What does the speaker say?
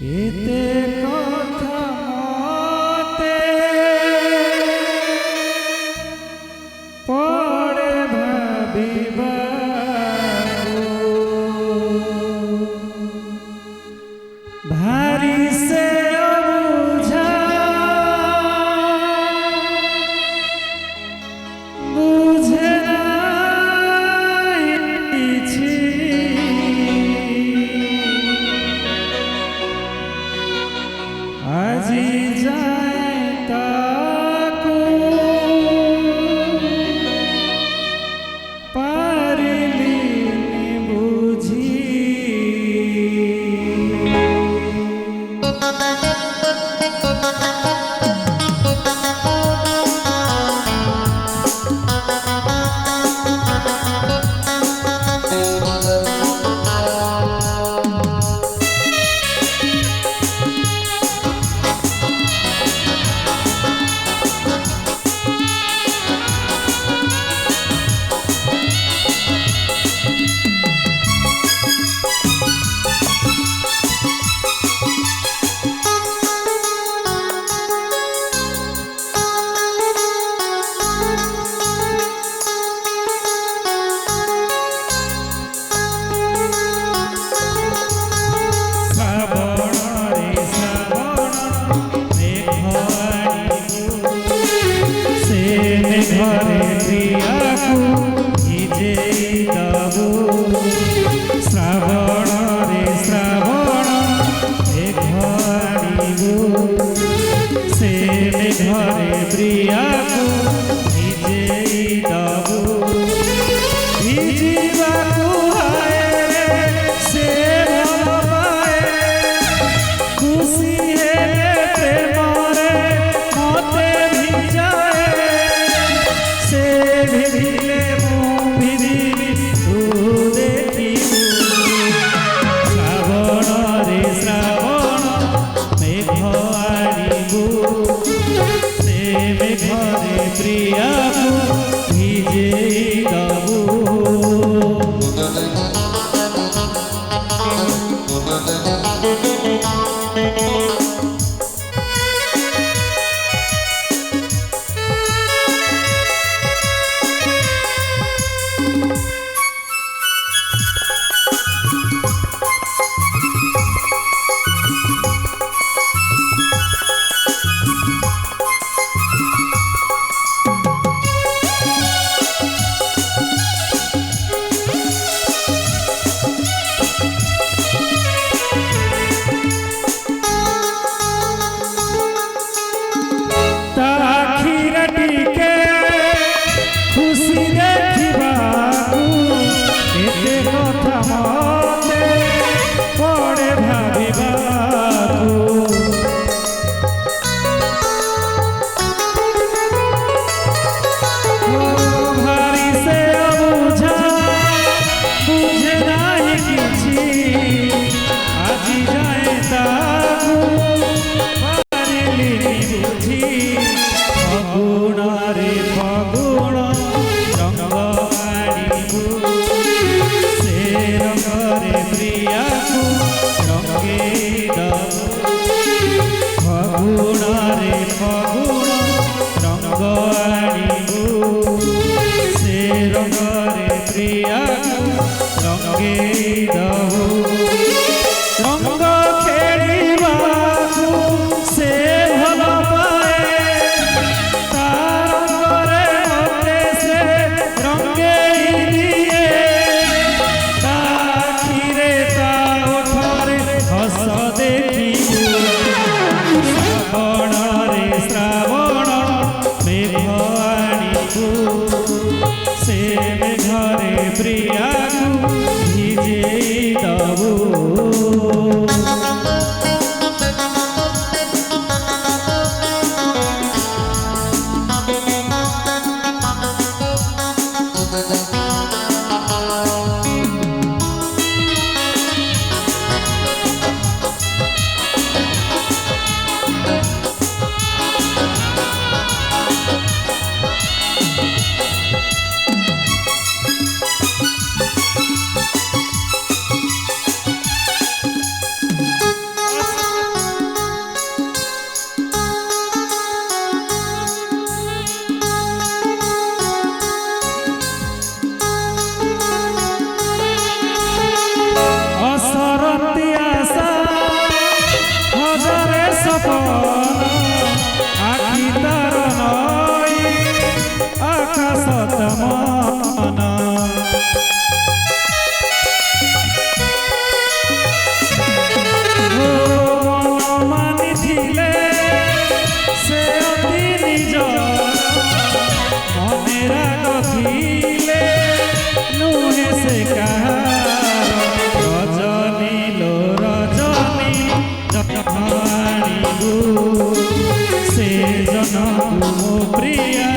एते कथा मते पड़े भाबिबाको भारी से अबुझा बुझे नाइछि আজি যায় তাকু পারিলি বুঝি घरे प्रिया को हिजे दबु श्रावण रे श्रावण मेघ आनिबु से घरे प्रिया को हिजे दबु भिजिबा को हाय से भल पाए खुशी हे प्रेम रे मते भिजाए से भिजिले मु भिजिली तू देखिबु श्रावण रे श्रावण मेघ आनिबु से मेघरे प्रिया को भिजे दबु सपन आखि तार नई आकाश तमन मानि थिले से अति निजर मने राग थिले नुहे से कहार रजनी लो रजनी जहानी से जनमु प्रिया